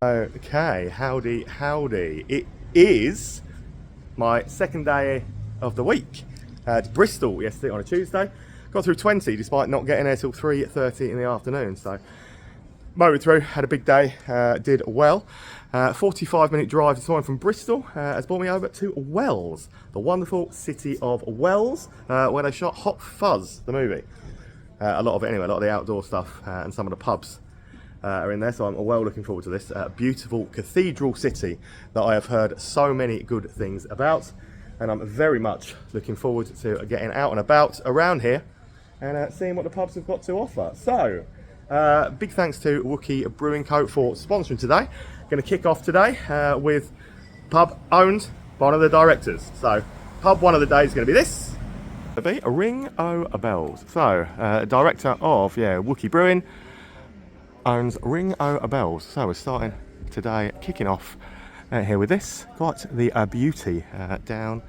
Okay, howdy, howdy. It is my second day of the week. To Bristol yesterday on a Tuesday. Got through 20 despite not getting there till 3:30 in the afternoon. So motored through, had a big day, did well. 45-minute drive this morning from Bristol has brought me over to Wells, the wonderful city of Wells, where they shot Hot Fuzz, the movie. A lot of it anyway, a lot of the outdoor stuff and some of the pubs are in there, so I'm well looking forward to this. Beautiful cathedral city that I have heard so many good things about, and I'm very much looking forward to getting out and about around here and seeing what the pubs have got to offer. So, big thanks to Wookey Brewing Co for sponsoring today. Going to kick off today with pub owned by one of the directors. So, pub one of the days is going to be this. It'll be a Ring o' Bells. So, director of Wookey Brewing owns Ring o' Bells. So we're starting today, kicking off here with this. Quite the beauty down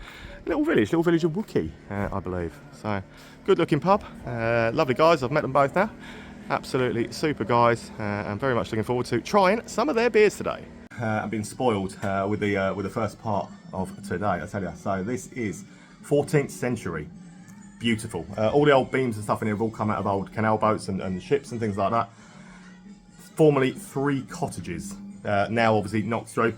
little village of Wookey, I believe. So good looking pub, lovely guys. I've met them both now. Absolutely super guys. I'm very much looking forward to trying some of their beers today. I've been spoiled with the first part of today, I tell you. So this is 14th century. Beautiful. All the old beams and stuff in here have all come out of old canal boats and ships and things like that. Formerly 3 cottages, now obviously knocked through.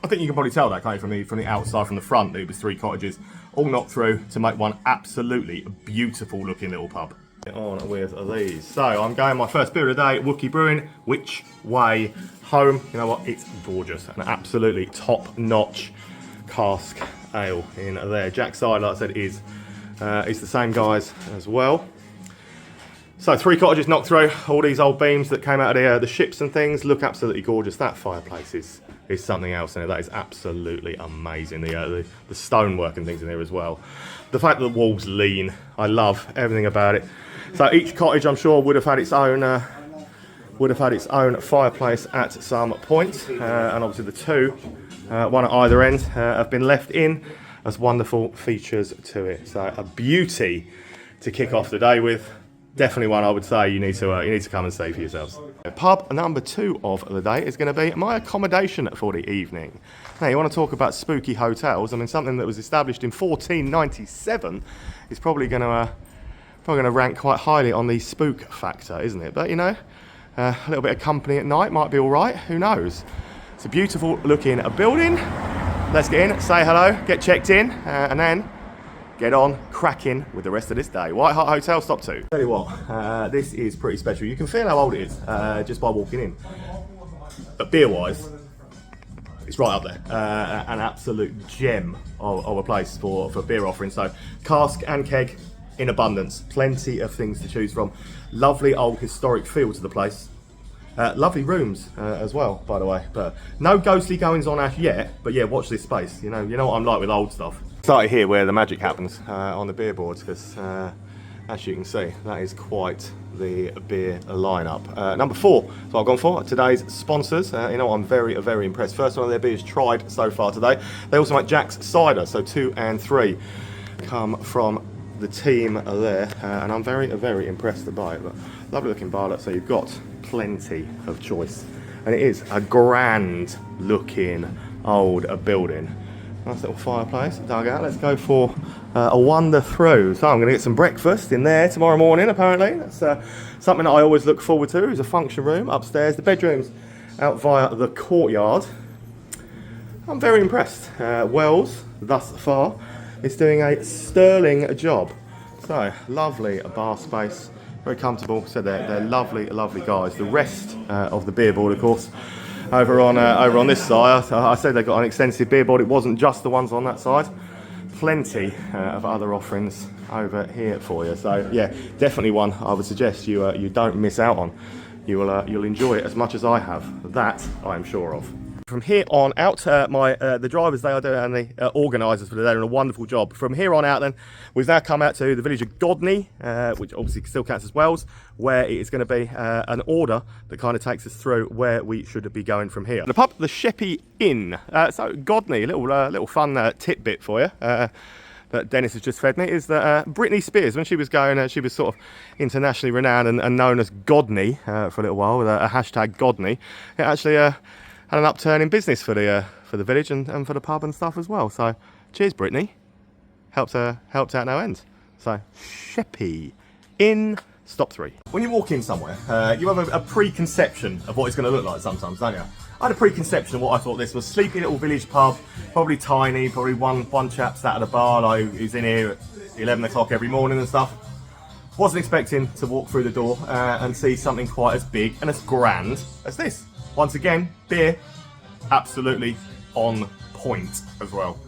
I think you can probably tell that, can't you, from the outside, from the front, that it was 3 cottages, all knocked through to make one absolutely beautiful looking little pub. Get on with these. So I'm going my first beer of the day, Wookey Brewing, Which Way Home. You know what, it's gorgeous, an absolutely top-notch cask ale in there. Jack Cider, like I said, is the same guys as well. So 3 cottages knocked through, all these old beams that came out of the ships and things look absolutely gorgeous. That fireplace is something else in there. That is absolutely amazing. The stonework and things in there as well. The fact that the walls lean, I love everything about it. So each cottage, I'm sure, would have had its own fireplace at some point, and obviously the 2, one at either end, have been left in as wonderful features to it. So a beauty to kick off the day with. Definitely one I would say you need to come and see for yourselves. Pub number 2 of the day is going to be my accommodation for the evening. Now, you want to talk about spooky hotels? I mean, something that was established in 1497 is probably going to rank quite highly on the spook factor, isn't it? But you know, a little bit of company at night might be all right. Who knows? It's a beautiful looking building. Let's get in, say hello, get checked in, and then get on cracking with the rest of this day. White Hart Hotel, stop 2. Tell you what, this is pretty special. You can feel how old it is just by walking in. But beer-wise, it's right up there. An absolute gem of a place for beer offering. So cask and keg in abundance. Plenty of things to choose from. Lovely old historic feel to the place. Lovely rooms as well, by the way. But no ghostly goings on as yet. But yeah, watch this space. You know what I'm like with old stuff. Started here where the magic happens on the beer boards, because as you can see, that is quite the beer lineup. Number 4, so I've gone for today's sponsors. You know, I'm very, very impressed. First one of their beers tried so far today. They also make Jack's Cider, so 2 and 3 come from the team there, and I'm very, very impressed by it. But lovely looking bar, so you've got plenty of choice, and it is a grand looking old building. Nice little fireplace, dug out. Let's go for a wander through. So I'm going to get some breakfast in there tomorrow morning, apparently. That's something that I always look forward to. Is a function room upstairs. The bedroom's out via the courtyard. I'm very impressed. Wells, thus far, is doing a sterling job. So, lovely bar space. Very comfortable. So they're lovely, lovely guys. The rest of the beer board, of course, over on this side, I said they've got an extensive beer board. It wasn't just the ones on that side. Plenty of other offerings over here for you. So yeah, definitely one I would suggest you don't miss out on. You'll enjoy it as much as I have. That I'm sure of. From here on out, the drivers they are doing, and the organisers for the day are doing a wonderful job. From here on out then, we've now come out to the village of Godney, which obviously still counts as Wells, where it is going to be an order that kind of takes us through where we should be going from here. The pub, the Sheppy Inn. So Godney, little fun tidbit for you. That Dennis has just fed me, is that Britney Spears, when she was going, she was sort of internationally renowned and known as Godney for a little while, with a hashtag Godney. It actually had an upturn in business for the village and for the pub and stuff as well. So cheers, Brittany. Helped out no end. So Sheppy Inn, stop 3. When you walk in somewhere, you have a preconception of what it's going to look like sometimes, don't you? I had a preconception of what I thought this was. Sleepy little village pub, probably tiny, probably one chap sat at the bar, like, who's in here at 11 o'clock every morning and stuff. Wasn't expecting to walk through the door and see something quite as big and as grand as this. Once again, beer, absolutely on point as well.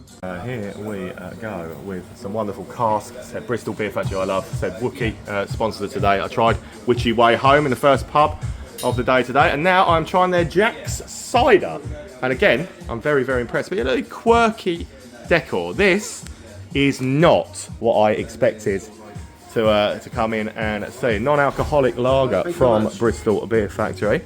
Here we go with some wonderful casks. Said Bristol Beer Factory I love. Said Wookey, sponsored today. I tried Witchy Way Home in the first pub of the day today, and now I'm trying their Jack's Cider. And again, I'm very, very impressed. But a little quirky decor. This is not what I expected to come in and see. Non-alcoholic lager from Bristol Beer Factory.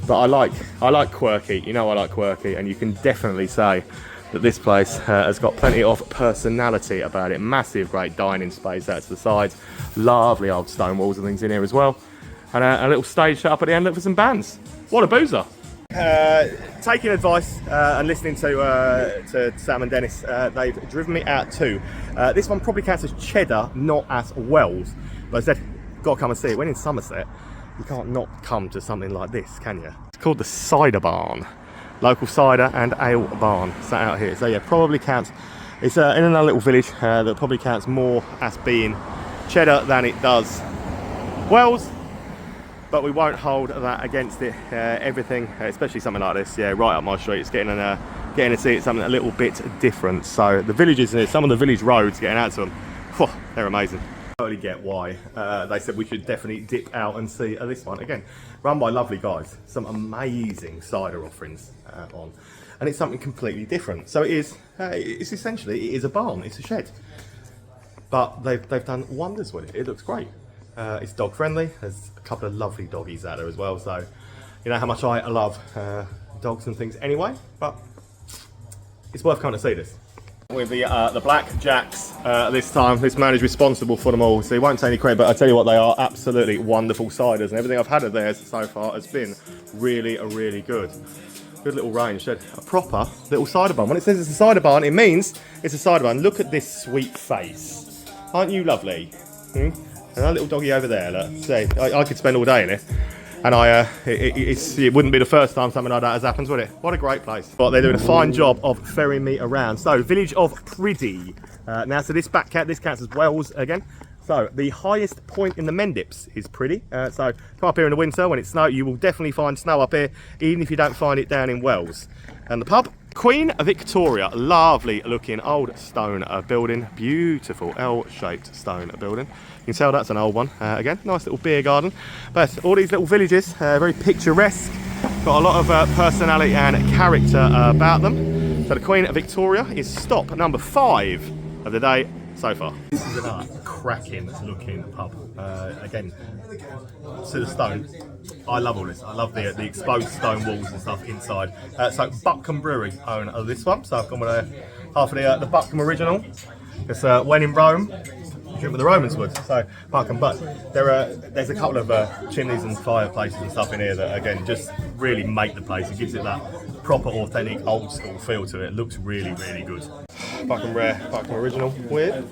But I like quirky. You know I like quirky, and you can definitely say that this place has got plenty of personality about it. Massive, great dining space out to the sides. Lovely old stone walls and things in here as well. And a little stage set up at the end for some bands. What a boozer. Taking advice and listening to Sam and Dennis, they've driven me out too. This one probably counts as Cheddar, not as Wells. But I said, got to come and see it. When in Somerset, you can't not come to something like this, can you? It's called the Cider Barn. Local cider and ale barn sat out here. So yeah, probably counts. It's in another little village that probably counts more as being Cheddar than it does Wells. But we won't hold that against it. Everything, especially something like this, yeah, right up my street. It's getting to see it something a little bit different. So the villages, some of the village roads, getting out to them, whew, they're amazing. I totally get why they said we should definitely dip out and see this one again. Run by lovely guys, some amazing cider offerings on, and it's something completely different. So it is. It's essentially a barn. It's a shed, but they've done wonders with it. It looks great. It's dog friendly. There's a couple of lovely doggies out there as well. So you know how much I love dogs and things anyway. But it's worth coming to see this. With the Black Jacks this time. This man is responsible for them all, so he won't take any credit, but I tell you what, they are absolutely wonderful ciders, and everything I've had of theirs so far has been really good. Good little range. A proper little cider barn. When it says it's a cider barn, it means it's a cider barn. Look at this sweet face. Aren't you lovely? And that little doggy over there, look. See, I could spend all day in it. And it wouldn't be the first time something like that has happened, would it? What a great place. But they're doing a fine job of ferrying me around. So, village of Priddy. Now, so this counts as Wells again. So, the highest point in the Mendips is Priddy. So, come up here in the winter when it's snow, you will definitely find snow up here, even if you don't find it down in Wells. And the pub, Queen Victoria. Lovely looking old stone building. Beautiful L-shaped stone building. You can tell that's an old one. Again, nice little beer garden. But all these little villages, very picturesque. Got a lot of personality and character about them. So the Queen Victoria is stop number 5 of the day so far. This is a cracking looking pub. Again, to the stone. I love all this. I love the exposed stone walls and stuff inside. So Buckham Brewery own this one. So I've gone with half of the Buckham original. It's when in Rome, drink what the Romans would. So Buckham, but there's a couple of chimneys and fireplaces and stuff in here that again just really make the place. It gives it that proper, authentic, old school feel to it. It looks really good. Buckham Rare, Buckham original. Weird.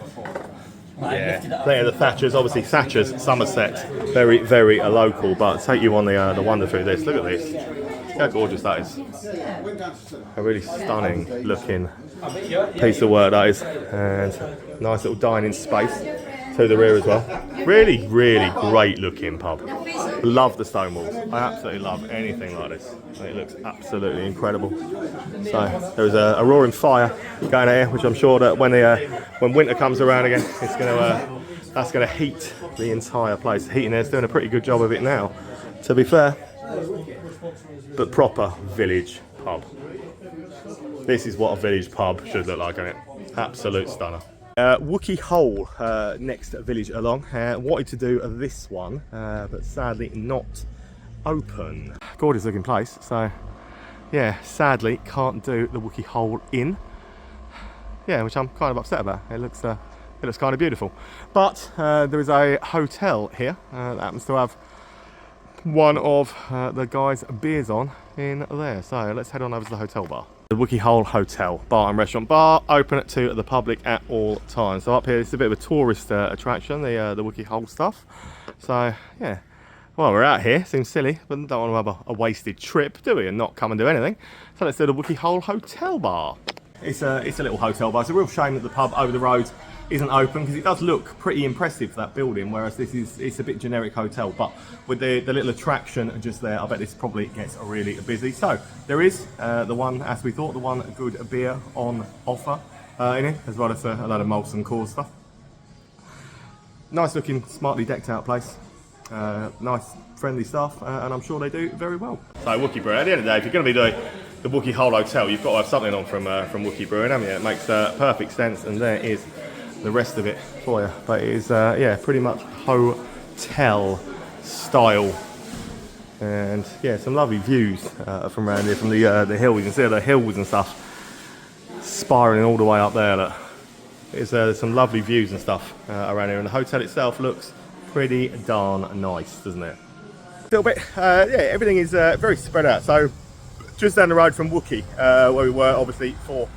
Yeah, there the Thatchers, obviously Thatchers, Somerset, very local, but take you on the wonder through this. Look at this, how gorgeous that is. A really stunning looking piece of work that is, and nice little dining space to the rear as well. Really great looking pub. Love the stone walls. I absolutely love anything like this. It looks absolutely incredible. So there's a roaring fire going here, which I'm sure that when winter comes around again, that's gonna heat the entire place. Heating there's doing a pretty good job of it now, to be fair. But proper village pub. This is what a village pub should look like, isn't it? Absolute stunner. Wookey Hole, next village along. Wanted to do this one, but sadly not open. Gorgeous looking place, so yeah, sadly can't do the Wookey Hole Inn. Yeah, which I'm kind of upset about. It looks kind of beautiful. But there is a hotel here that happens to have one of the guys' beers on in there. So let's head on over to the hotel bar. The Wookey Hole Hotel Bar and Restaurant Bar, open to the public at all times. So up here, it's a bit of a tourist attraction, the Wookey Hole stuff. So yeah, well, we're out here, seems silly, but don't want to have a wasted trip, do we, and not come and do anything. So let's do the Wookey Hole Hotel Bar. It's a little hotel bar. It's a real shame that the pub over the road isn't open, because it does look pretty impressive, that building, whereas it's a bit generic hotel. But with the little attraction just there, I bet this probably gets really busy. So there is the one, as we thought, the one good beer on offer in it, as well as a load of Molson Coors stuff. Nice looking, smartly decked out place. Nice friendly staff, and I'm sure they do very well. So Wookey Brewing, at the end of the day, if you're going to be doing the Wookey Hole Hotel, you've got to have something on from Wookey Brewing, haven't you? It makes perfect sense, and there is the rest of it for you. But it is yeah, pretty much hotel style, and yeah, some lovely views from around here, from the hill. You can see the hills and stuff spiraling all the way up there. Look, there's some lovely views and stuff around here, and the hotel itself looks pretty darn nice, doesn't it? A little bit, yeah, everything is very spread out. So just down the road from Wookey, where we were obviously for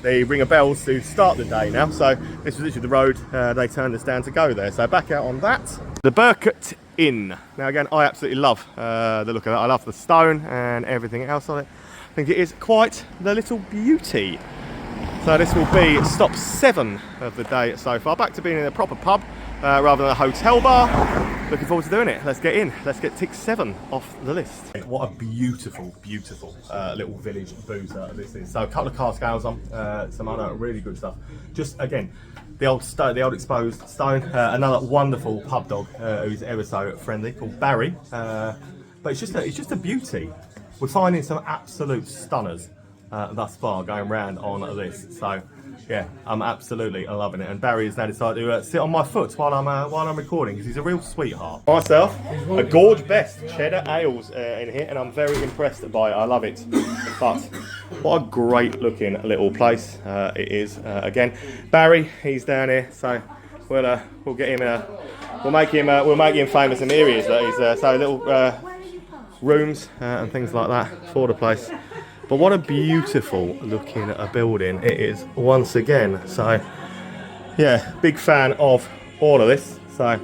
the Ring of Bells to start the day now. So this was literally the road they turned us down to go there. So back out on that. The Burcott Inn. Now again, I absolutely love the look of that. I love the stone and everything else on it. I think it is quite the little beauty. So this will be stop 7 of the day so far. Back to being in a proper pub rather than a hotel bar. Looking forward to doing it. Let's get in. Let's get tick 7 off the list. What a beautiful, beautiful little village boozer this is. So a couple of car scales on, some other really good stuff. Just again, the old stone, the old exposed stone. Another wonderful pub dog who's ever so friendly, called Barry. But it's just a beauty. We're finding some absolute stunners thus far going round on this. So yeah, I'm absolutely loving it. And Barry has now decided to sit on my foot while I'm recording, because he's a real sweetheart. Myself, a Gorge Best Cheddar Ales in here, and I'm very impressed by it. I love it. But what a great looking little place it is. Again, Barry, he's down here, so we'll get him. We'll make him famous in the areas that he's. So little rooms and things like that for the place. But what a beautiful looking building it is once again. So yeah, big fan of all of this. So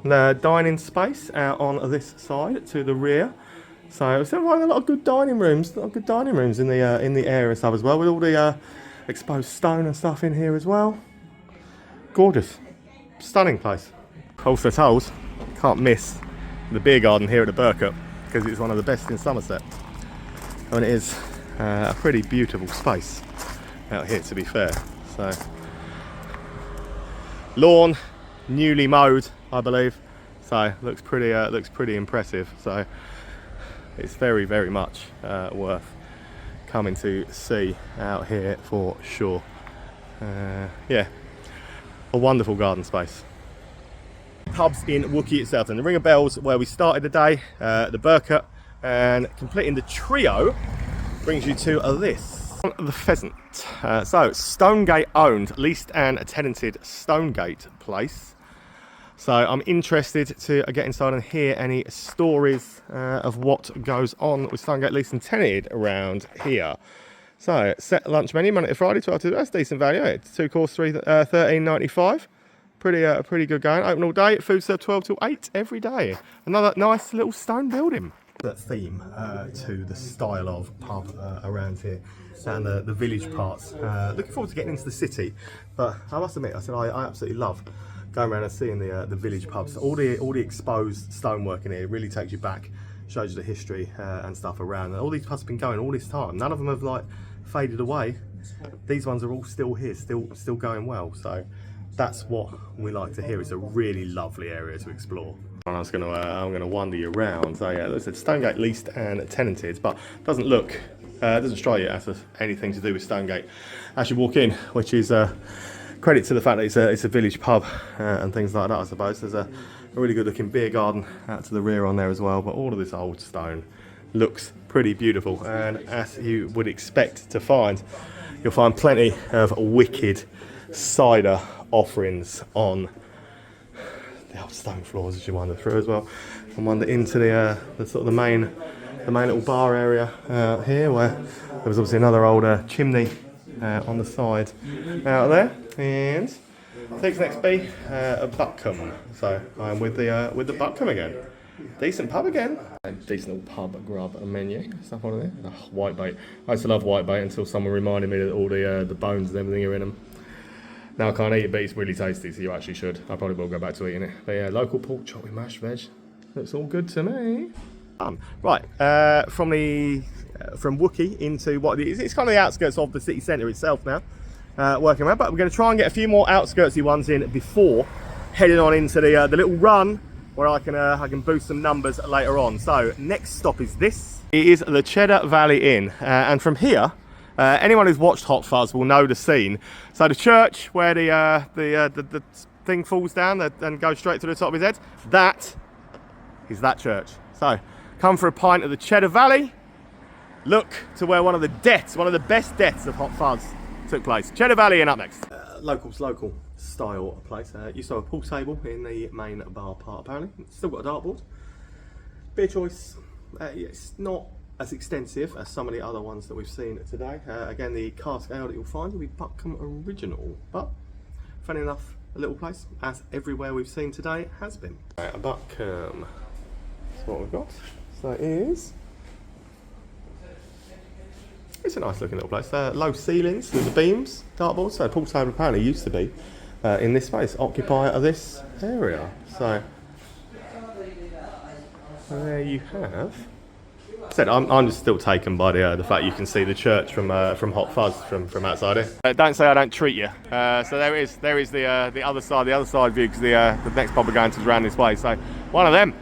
the dining space out on this side to the rear. So it's a lot of good dining rooms, in the area and stuff as well, with all the exposed stone and stuff in here as well. Gorgeous, stunning place. Also told, can't miss the beer garden here at the Burcott, because it's one of the best in Somerset. And it is a pretty beautiful space out here, to be fair. So lawn, newly mowed, I believe. So looks pretty impressive. So it's very, very much worth coming to see out here for sure. Yeah, a wonderful garden space. Pubs in Wookey itself, and the Ring of Bells where we started the day, the Burcott, and completing the trio brings you to this, the Pheasant. So Stonegate owned, leased and tenanted Stonegate place. So I'm interested to get inside and hear any stories of what goes on with Stonegate leased and tenanted around here. So set lunch menu Monday to Friday, 12 to, that's decent value. It's 2 course, $13.95. Pretty good going. Open all day. Food served 12 till 8 every day. Another nice little stone building. That theme to the style of pub around here and the village parts. Looking forward to getting into the city, but I must admit, I absolutely love going around and seeing the village pubs. All the exposed stonework in here really takes you back, shows you the history and stuff around. And all these pubs have been going all this time. None of them have like faded away. These ones are all still here, still going well. So that's what we like to hear. It's a really lovely area to explore. I'm gonna wander you around. So yeah, as I said, Stonegate leased and tenanted, but doesn't strike you as anything to do with Stonegate as you walk in, which is credit to the fact that it's a village pub and things like that. I suppose there's a really good looking beer garden out to the rear on there as well. But all of this old stone looks pretty beautiful, and as you would expect to find, you'll find plenty of wicked cider offerings on the old stone floors as you wander through as well, and wander into the sort of the main little bar area here, where there was obviously another older chimney on the side out there. And I think next be a Buckham. So I'm with the Buckham again. Decent pub again. A decent little pub grub menu. Stuff on there. Oh, white bait. I used to love white bait until someone reminded me that all the bones and everything are in them. Now I can't eat it, but it's really tasty, so you actually should. I probably will go back to eating it. But yeah, local pork chop with mashed veg. Looks all good to me. Right, from Wookey into what it's kind of the outskirts of the city centre itself now. Working around, but we're going to try and get a few more outskirtsy ones in before heading on into the little run where I can boost some numbers later on. So next stop is this. It is the Cheddar Valley Inn, and from here, anyone who's watched Hot Fuzz will know the scene. So the church where the thing falls down and goes straight to the top of his head, that is that church. So come for a pint of the Cheddar Valley. Look to where one of the best deaths of Hot Fuzz took place. Cheddar Valley Inn up next. Local style place. Used to have a pool table in the main bar part apparently. Still got a dartboard. Beer choice. It's not as extensive as some of the other ones that we've seen today. Again, the cask ale that you'll find will be Buckham Original, but funny enough, a little place, as everywhere we've seen today has been. Right, Buckham. That's what we've got. So it is. It's a nice looking little place. Low ceilings with the beams, dartboards. So pool table apparently used to be in this space, occupier of this area. So there you have. Said I'm just still taken by the fact you can see the church from Hot Fuzz from outside here. Don't say I don't treat you. So there is the other side view, because the next pub we're going to is around this way. So one of them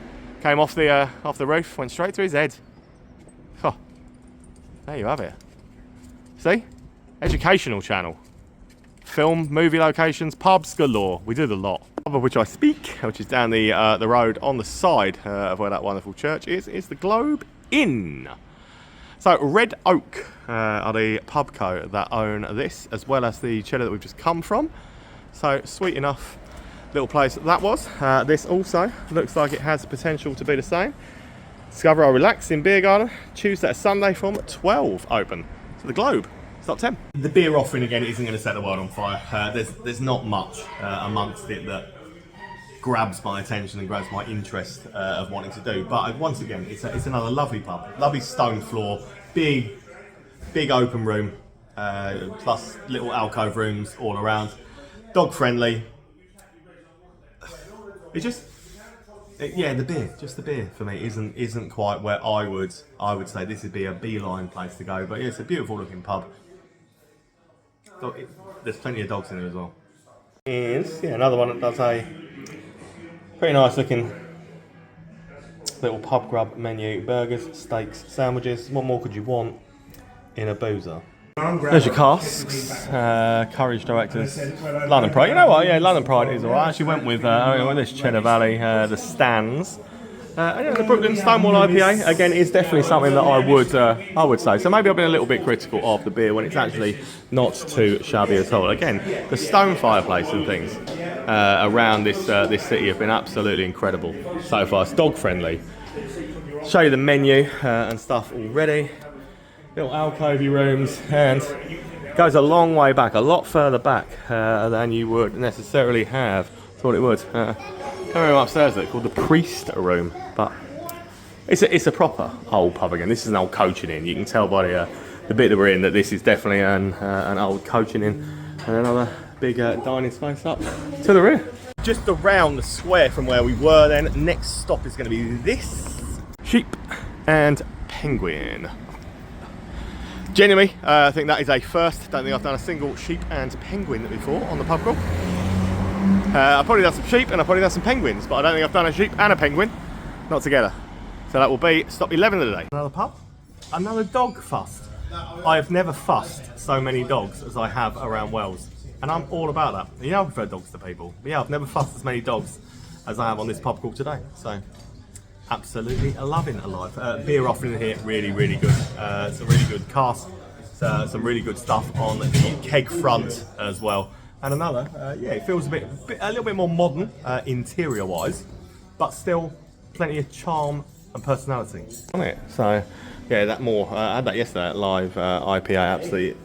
came off the roof, went straight to his head. Oh, there you have it. See, educational channel, film, movie locations, pubs galore. We do the lot. The pub of which I speak, which is down the road on the side of where that wonderful church is the Globe Inn. So Red Oak are the pub co that own this, as well as the Cheddar that we've just come from. So sweet enough little place that was. This also looks like it has potential to be the same. Discover our relaxing beer garden, Tuesday to Sunday from 12 open. So the Globe, it's top 10. The beer offering again isn't going to set the world on fire. There's not much amongst it that grabs my attention and grabs my interest of wanting to do. But once again, it's another lovely pub, lovely stone floor, big open room, plus little alcove rooms all around, dog friendly. It's just. Yeah, the beer for me isn't quite where I would say this would be a beeline place to go. But yeah, it's a beautiful looking pub. There's plenty of dogs in there as well. And yeah, another one that does a pretty nice looking little pub grub menu: burgers, steaks, sandwiches. What more could you want in a boozer? There's your casks, Courage Directors, London Pride. You know what? Yeah, London Pride is alright. I actually went with this Cheddar Valley, the Stands. Yeah, the Brooklyn Stonewall IPA again is definitely something that I would say. So maybe I've been a little bit critical of the beer when it's actually not too shabby at all. Again, the stone fireplace and things around this city have been absolutely incredible so far. It's dog friendly. Show you the menu and stuff already. Little alcovey rooms, and goes a long way back, a lot further back than you would necessarily have thought it would. Coming upstairs, they're called the Priest Room, but it's a proper old pub again. This is an old coaching inn. You can tell by the bit that we're in that this is definitely an old coaching inn, and another big dining space up to the rear. Just around the square from where we were. Then next stop is going to be this Sheep and Penguin. Genuinely, I think that is a first. Don't think I've done a single sheep and penguin before on the pub crawl. I've probably done some sheep and I've probably done some penguins, but I don't think I've done a sheep and a penguin, not together. So that will be stop 11 of the day. Another pub, another dog fussed. I have never fussed so many dogs as I have around Wells, and I'm all about that. You know, I prefer dogs to people, but yeah, I've never fussed as many dogs as I have on this pub crawl today. So. Absolutely loving a life. Beer offering here, really good. Some really good cask, some really good stuff on the keg front as well. and another. Yeah, it feels a little bit more modern interior-wise, but still plenty of charm and personality on it. So, yeah, that more. I had that yesterday at live IPA. Absolutely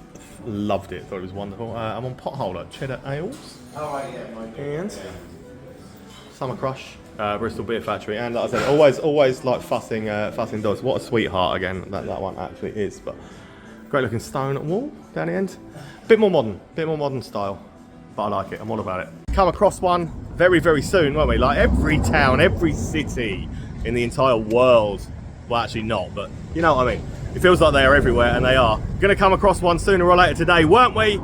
loved it. Thought it was wonderful. I'm on Potholder Cheddar Ales and Summer Crush. Bristol Beer Factory, and like I said, always like fussing dogs. What a sweetheart again that one actually is. But great looking stone wall down the end. Bit more modern style, but I like it. I'm all about it. Come across one very, very soon, won't we? Like every town, every city in the entire world. Well, actually not, but you know what I mean. It feels like they are everywhere, and they are. Gonna come across one sooner or later today, weren't we?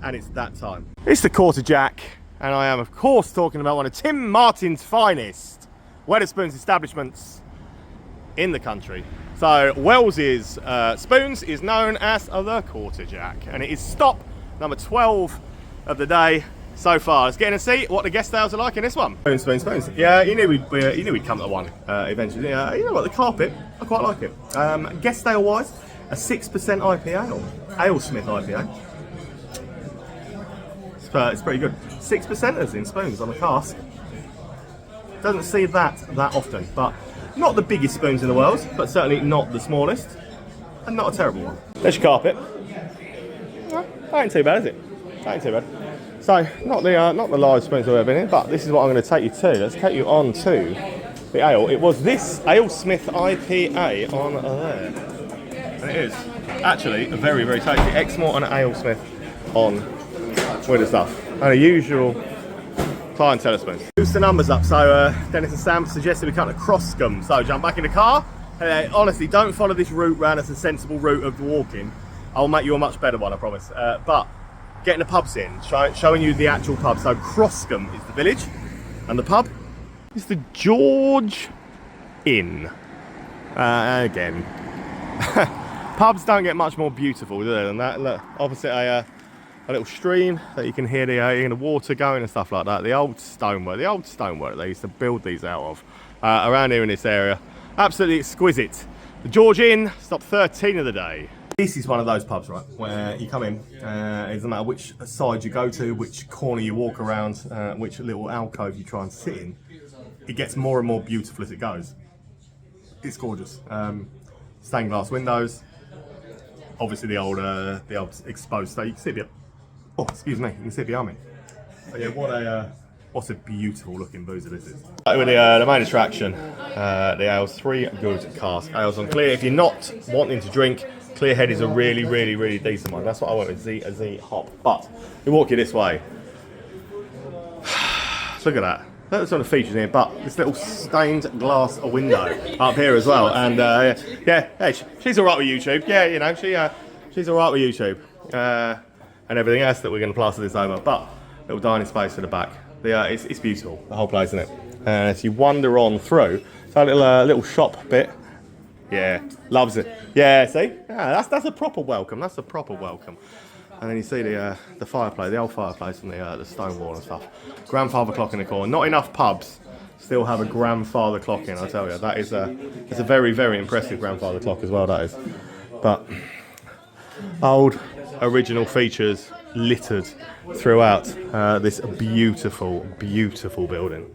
And it's that time. It's the Quarter Jack. And I am, of course, talking about one of Tim Martin's finest Wetherspoons establishments in the country. So Wells's Spoons is known as the Quarter Jack, and it is stop number 12 of the day so far. Let's get in and see what the guest ales are like in this one. Spoons. Yeah, you knew we'd come to one eventually. You know what, the carpet, I quite like it. Guest ale wise, a 6% IPA ale, AleSmith IPA. It's pretty good. 6%ers in Spoons on the cask. Doesn't see that often, but not the biggest spoons in the world, but certainly not the smallest, and not a terrible one. There's your carpet. Well, that ain't too bad, is it? That ain't too bad. So, not the large spoons I've ever been in, but this is what I'm going to take you to. Let's take you on to the ale. It was this AleSmith IPA on there, and it is actually a very, very tasty Exmoor and AleSmith on with the stuff. And a usual clientele spoons. Boost the numbers up. So Dennis and Sam suggested we come to Croscombe. So jump back in the car. Honestly, don't follow this route round as a sensible route of walking. I'll make you a much better one, I promise. But getting the pubs in, showing you the actual pub. So Croscombe is the village, and the pub is the George Inn. Again, pubs don't get much more beautiful, do they, than that? Look, opposite a little stream that you can hear the water going and stuff like that. The old stonework they used to build these out of around here in this area. Absolutely exquisite. The George Inn, stop 13 of the day. This is one of those pubs, right, where you come in, it doesn't matter which side you go to, which corner you walk around, which little alcove you try and sit in, it gets more and more beautiful as it goes. It's gorgeous. Stained glass windows, obviously the old exposed state. You can see it. Oh, excuse me, you can see it behind me. But yeah, what a beautiful looking boozer this is. With the main attraction, the ales, 3 good cask ales on clear. If you're not wanting to drink, Clear Head is a really, really, really decent one. That's what I went with, a Z hop. But we walk you this way. Look at that. That's one of the features here, but this little stained glass window up here as well. And yeah, hey, she's all right with YouTube. Yeah, you know, she's all right with YouTube. And everything else that we're going to plaster this over, but little dining space at the back. It's beautiful, the whole place, isn't it? As you wander on through, so a little shop bit. Yeah, loves it. Yeah, see, yeah, that's a proper welcome. That's a proper welcome. And then you see the fireplace, the old fireplace, and the stone wall and stuff. Grandfather clock in the corner. Not enough pubs still have a grandfather clock in. I tell you, it's a very, very impressive grandfather clock as well. That is, but old. Original features littered throughout this beautiful, beautiful building.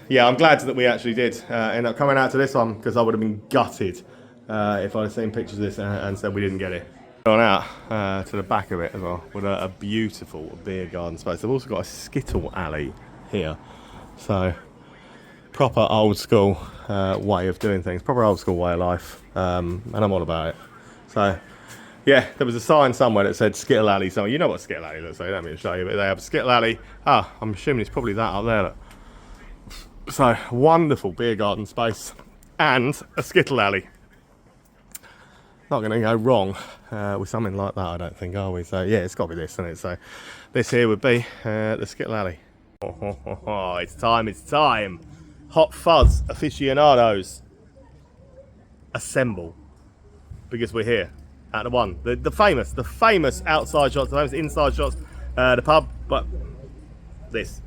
Yeah, I'm glad that we actually did end up coming out to this one, because I would have been gutted if I'd have seen pictures of this and said we didn't get it. Gone out to the back of it as well with a beautiful beer garden space. They've also got a skittle alley here, so proper old school way of doing things, proper old school way of life, and I'm all about it. So. Yeah, there was a sign somewhere that said Skittle Alley. So you know what Skittle Alley looks like, don't mean to show you, but they have a Skittle Alley. Ah, I'm assuming it's probably that up there. Look. So, wonderful beer garden space and a Skittle Alley. Not going to go wrong with something like that, I don't think, are we? So, yeah, it's got to be this, isn't it? So, this here would be the Skittle Alley. Oh, it's time. Hot Fuzz aficionados, assemble, because we're here. At the one, the famous outside shots, the famous inside shots, the pub, but this.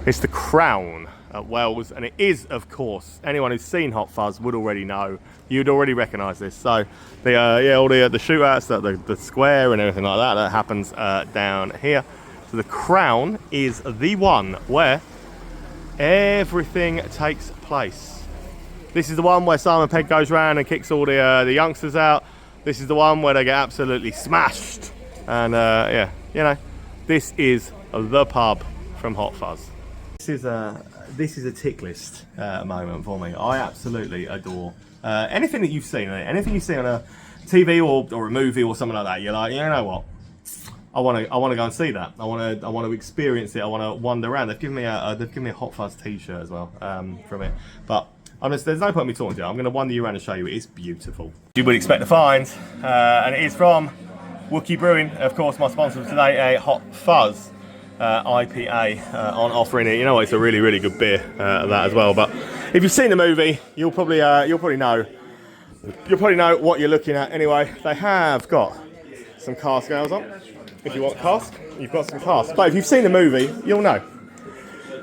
It's the Crown at Wells, and it is, of course, anyone who's seen Hot Fuzz would already know. You'd already recognise this. So the all the shootouts, the square and everything like that happens down here. So the Crown is the one where everything takes place. This is the one where Simon Pegg goes round and kicks all the youngsters out. This is the one where they get absolutely smashed. And yeah, you know, this is the pub from Hot Fuzz. This is a tick list moment for me. I absolutely adore anything that you've seen. Anything you see on a TV or a movie or something like that. You're like, you know what? I want to go and see that. I want to experience it. I want to wander around. They've given me a Hot Fuzz T-shirt as well from it. But there's no point in me talking to you. I'm going to wander you around and show you. It's beautiful. You would expect to find, and it is from Wookey Brewing, of course, my sponsor for today, a Hot Fuzz IPA on offer in it. You know what? It's a really, really good beer. That as well. But if you've seen the movie, you'll probably know what you're looking at. Anyway, they have got some cask ales on. If you want cask, you've got some cask. But if you've seen the movie, you'll know.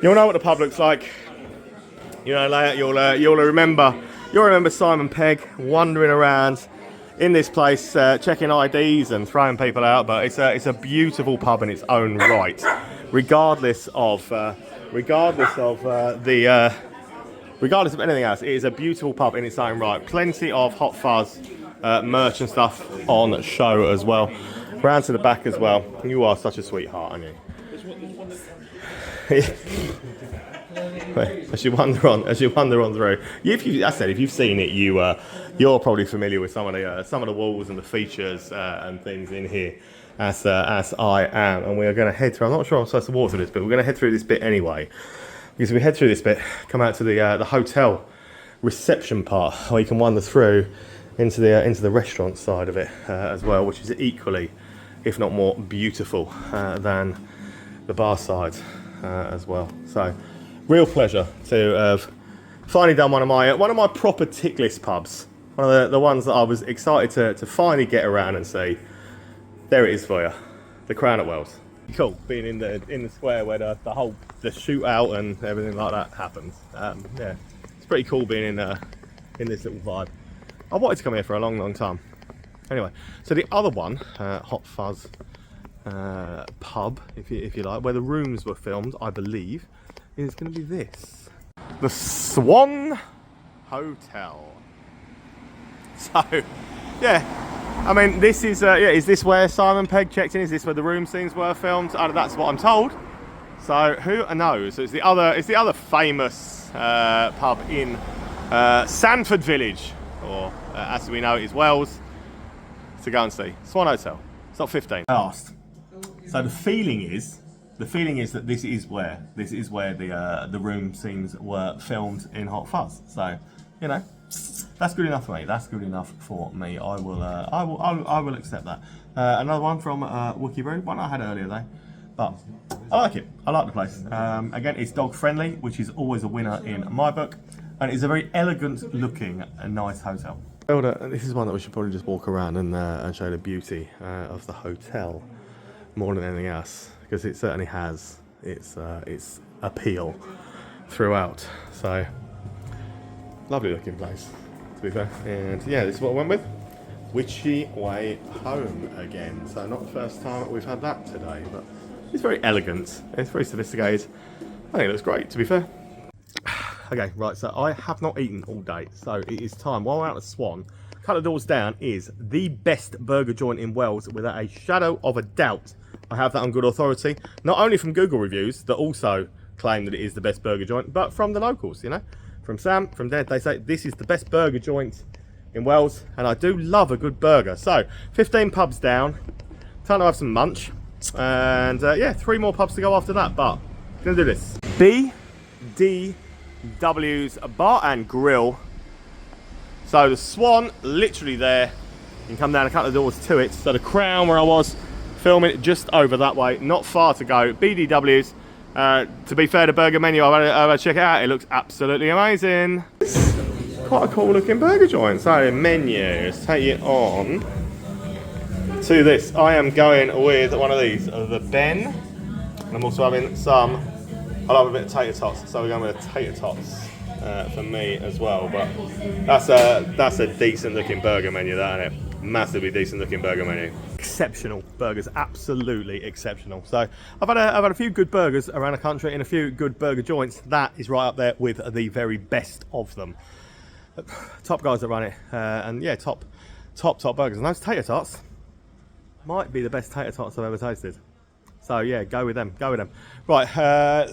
You'll know what the pub looks like. You know, you'll remember Simon Pegg wandering around in this place, checking IDs and throwing people out. But it's a beautiful pub in its own right, regardless of anything else. It is a beautiful pub in its own right. Plenty of Hot Fuzz merch and stuff on show as well. Round to the back as well. You are such a sweetheart, aren't you? As you wander on through, if you've seen it, you're probably familiar with some of the walls and the features and things in here, as I am. And we are going to head through. I'm not sure I'm supposed to walk through this, but we're going to head through this bit anyway. Because if we head through this bit, come out to the hotel reception part, where you can wander through into the restaurant side of it as well, which is equally, if not more, beautiful than the bar side as well. So, real pleasure to have finally done one of my proper tick list pubs. One of the ones that I was excited to finally get around and see. There it is for you, the Crown at Wells. Cool, being in the square where the shootout and everything like that happens. Yeah, it's pretty cool being in this little vibe. I wanted to come here for a long, long time. Anyway, so the other one, Hot Fuzz pub, if you like, where the rooms were filmed, I believe, is going to be this, the Swan Hotel. So, yeah, I mean, this is is this where Simon Pegg checked in? Is this where the room scenes were filmed? That's what I'm told. So who knows? It's the other famous pub in Sandford Village, or as we know it is Wells, to go and see. Swan Hotel. It's not 15. Last. So the feeling is that this is where the room scenes were filmed in Hot Fuzz. So, you know, that's good enough for me. That's good enough for me. I will accept that. Another one from Wookey Brew, one I had earlier though. But I like it. I like the place. Again, it's dog friendly, which is always a winner in my book, and it's a very elegant looking, nice hotel. This is one that we should probably just walk around and show the beauty of the hotel more than anything else, because it certainly has its appeal throughout. So, lovely looking place, to be fair. And yeah, this is what I went with. Witchy Way Home again. So not the first time we've had that today, but it's very elegant. It's very sophisticated. I think it looks great, to be fair. Okay, right, so I have not eaten all day, so it is time. While we're out at Swan, a couple of doors down is the best burger joint in Wales, without a shadow of a doubt. I have that on good authority, not only from Google reviews that also claim that it is the best burger joint, but from the locals, you know. From Sam, from Dad, they say this is the best burger joint in Wales, and I do love a good burger. So, 15 pubs down, time to have some munch, and yeah, 3 more pubs to go after that, but gonna do this. BDW's Bar and Grill. So the Swan, literally there. You can come down a couple of doors to it. So the Crown, where I was filming, just over that way, not far to go. BDW's. To be fair, the burger menu, I've had to check it out. It looks absolutely amazing. It's quite a cool looking burger joint. So menus, take you on to this. I am going with one of these, the Ben. And I'm also having some I love a bit of tater tots, so we're going with tater tots for me as well. But that's a decent looking burger menu, that, isn't it? Massively decent looking burger menu. Exceptional burgers, absolutely exceptional. So I've had a few good burgers around the country and a few good burger joints. That is right up there with the very best of them. Top guys that run it, and yeah, top burgers. And those tater tots might be the best tater tots I've ever tasted. So yeah, go with them, Right,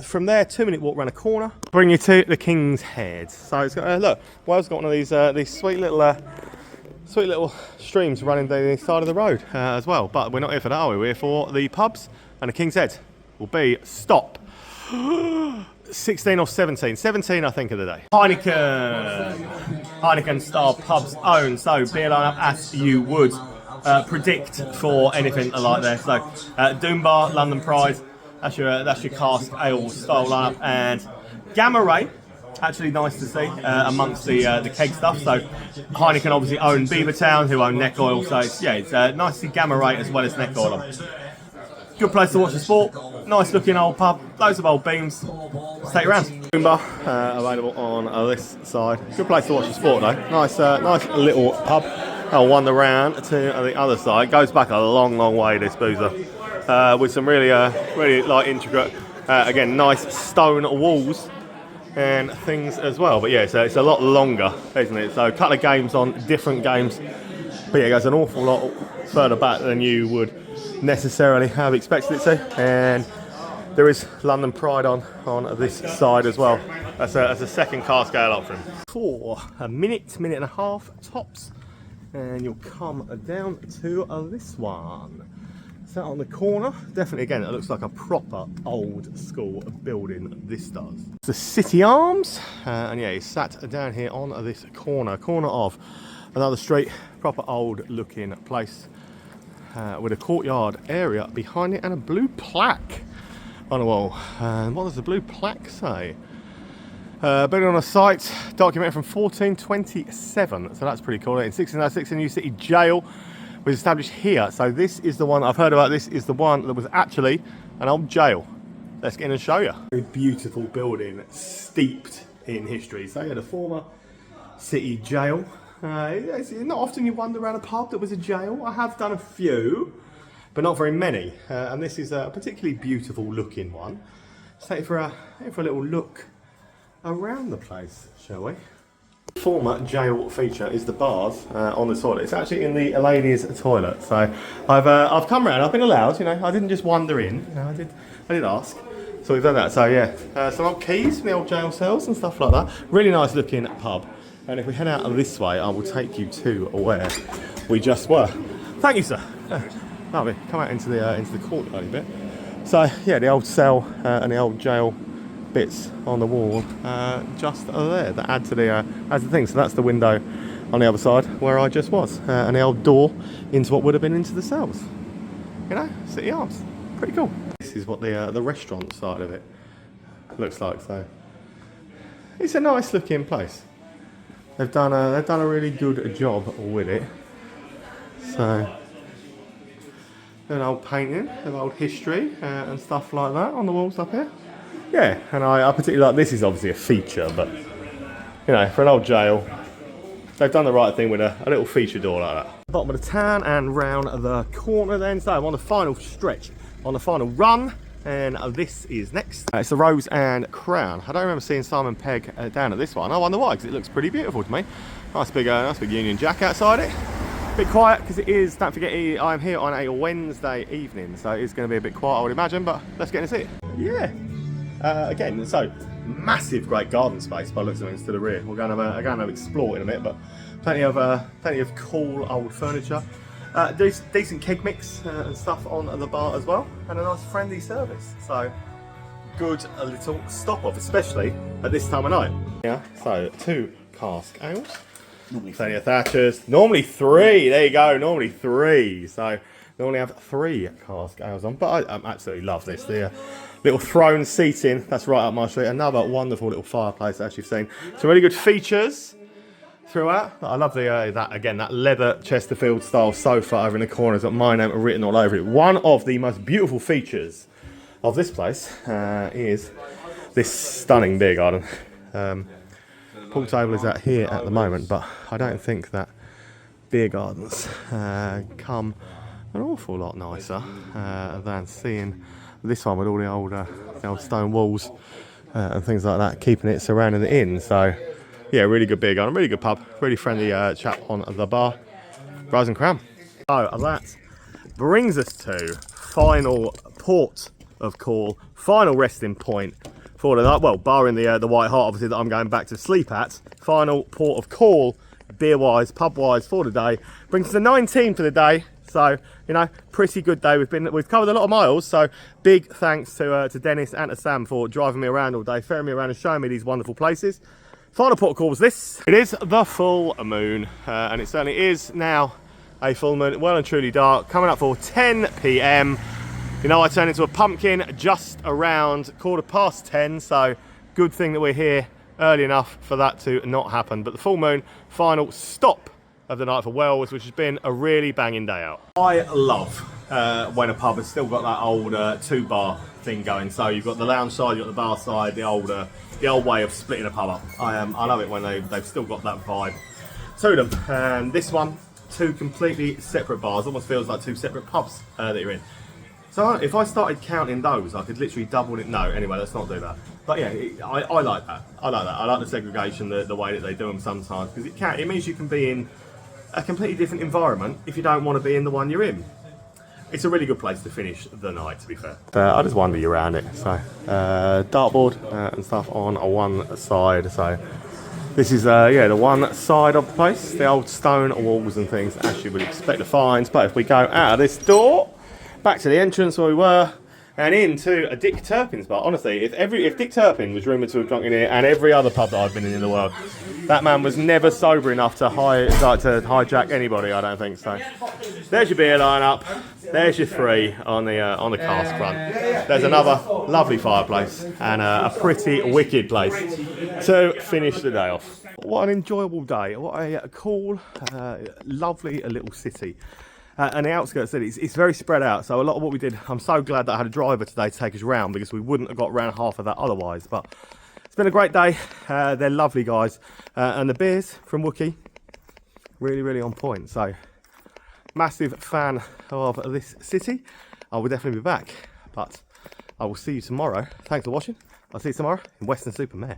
from there, 2-minute walk around a corner, bring you to the King's Head. So it's got, look, Wales got one of these sweet little streams running down the side of the road as well. But we're not here for that, are we? We're here for the pubs, and the King's Head will be stop 16 or 17. 17, I think, of the day. Heineken style pubs owned. So beer lineup as you would predict for anything like this. So Doombar, London Pride, that's your cask ale style lineup, and Gamma Ray. Actually nice to see amongst the keg stuff. So Heineken obviously own Beavertown, who own Neck Oil. So it's nice to see Gamma Ray as well as Neck Oil. Good place to watch the sport. Nice looking old pub. Loads of old beams. Let's take it around. Boombar available on this side. Good place to watch the sport though. Nice little pub. I'll wander round to the other side. Goes back a long way, this boozer, with some really like intricate, again, nice stone walls and things as well. But yeah, so it's a lot longer, isn't it? So a couple of games on, different games. But yeah, it goes an awful lot further back than you would necessarily have expected it to. And there is London Pride on this side as well. That's a second cask ale option. For a minute and a half tops. And you'll come down to this one. Sat on the corner. Definitely, again, it looks like a proper old school building, this does. The City Arms, and yeah, it's sat down here on this corner of another street. Proper old looking place with a courtyard area behind it and a blue plaque on the wall. And what does the blue plaque say? Building on a site documented from 1427, so that's pretty cool. In 1606, a new city jail was established here. So this is the one I've heard about. This is the one that was actually an old jail. Let's get in and show you. Very beautiful building, steeped in history. So yeah, the former city jail. It's not often you wander around a pub that was a jail. I have done a few, but not very many. And this is a particularly beautiful looking one. Let's take it for a little look around the place, shall we? Former jail feature is the bars on the toilet. It's actually in the ladies' toilet. So I've come round. I've been allowed. You know, I didn't just wander in. You know, I did ask. So we've done that. So yeah, some old keys from the old jail cells and stuff like that. Really nice looking pub. And if we head out this way, I will take you to where we just were. Thank you, sir. Lovely. Come out into the courtyard a bit. So yeah, the old cell and the old jail bits on the wall just there that add to the thing. So that's the window on the other side where I just was, and the old door into what would have been into the cells. You know, City Arms, pretty cool. This is what the restaurant side of it looks like. So it's a nice looking place. They've done a really good job with it. So an old painting of old history and stuff like that on the walls up here. Yeah, and I particularly like, this is obviously a feature, but you know, for an old jail, they've done the right thing with a little feature door like that. Bottom of the town and round the corner then, so I'm on the final stretch, on the final run, and this is next. It's the Rose and Crown. I don't remember seeing Simon Pegg down at this one. I wonder why, because it looks pretty beautiful to me. Nice big Union Jack outside it. Bit quiet because it is, don't forget, I'm here on a Wednesday evening, so it's going to be a bit quiet I would imagine, but let's get in and see it. Yeah. Again, so massive, great garden space by the looks of things to the rear. We're going to explore it in a bit, but plenty of cool old furniture, decent keg mix and stuff on the bar as well, and a nice friendly service. So good a little stop off, especially at this time of night. Yeah. So 2 cask ales, plenty of Thatchers. Normally 3. There you go. Normally 3. So they only have 3 cask ales on, but I absolutely love this. The little throne seating, that's right up my street. Another wonderful little fireplace, as you've seen. Some really good features throughout. I love that leather Chesterfield style sofa over in the corner. It's got my name written all over it. One of the most beautiful features of this place is this stunning beer garden. Pool table is out here at the moment, but I don't think that beer gardens come an awful lot nicer than seeing this one with all the old stone walls and things like that, keeping it surrounding the inn. So yeah, really good beer garden, really good pub, really friendly chap on the bar. Rose and Crown. So that brings us to final port of call, final resting point for the night. Well, barring the White Hart, obviously, that I'm going back to sleep at. Final port of call, beer-wise, pub-wise, for the day. Brings us to 19 for the day. So, you know, pretty good day. We've covered a lot of miles. So, big thanks to Dennis and to Sam for driving me around all day, ferrying me around and showing me these wonderful places. Final port of call was this. It is the full moon, and it certainly is now a full moon, well and truly dark, coming up for 10 p.m. You know, I turned into a pumpkin just around 10:15, so good thing that we're here early enough for that to not happen. But the full moon, final stop of the night for Wells, which has been a really banging day out. I love when a pub has still got that old two-bar thing going. So you've got the lounge side, you've got the bar side, the old way of splitting a pub up. I love it when they've still got that vibe to them. And this one, two completely separate bars, almost feels like two separate pubs that you're in. So if I started counting those, I could literally double it. No, anyway, let's not do that. But yeah, I like that. I like that. I like the segregation, the way that they do them sometimes, because it means you can be in a completely different environment if you don't want to be in the one you're in. It's a really good place to finish the night, to be fair. I just wander you around it. So dartboard and stuff on one side. So this is yeah, the one side of the place. The old stone walls and things, as you would expect to find. But if we go out of this door, back to the entrance where we were, and into a Dick Turpin's bar. Honestly, if Dick Turpin was rumoured to have drunk in here, and every other pub that I've been in the world, that man was never sober enough to hijack anybody, I don't think so. There's your beer lineup. There's your three on the cask front. There's another lovely fireplace and a pretty wicked place to finish the day off. What an enjoyable day. What a cool, lovely little city. And the outskirts of it, it's very spread out. So a lot of what we did, I'm so glad that I had a driver today to take us round, because we wouldn't have got round half of that otherwise. But it's been a great day. They're lovely guys. And the beers from Wookey, really, really on point. So massive fan of this city. I will definitely be back. But I will see you tomorrow. Thanks for watching. I'll see you tomorrow in Western Supermare.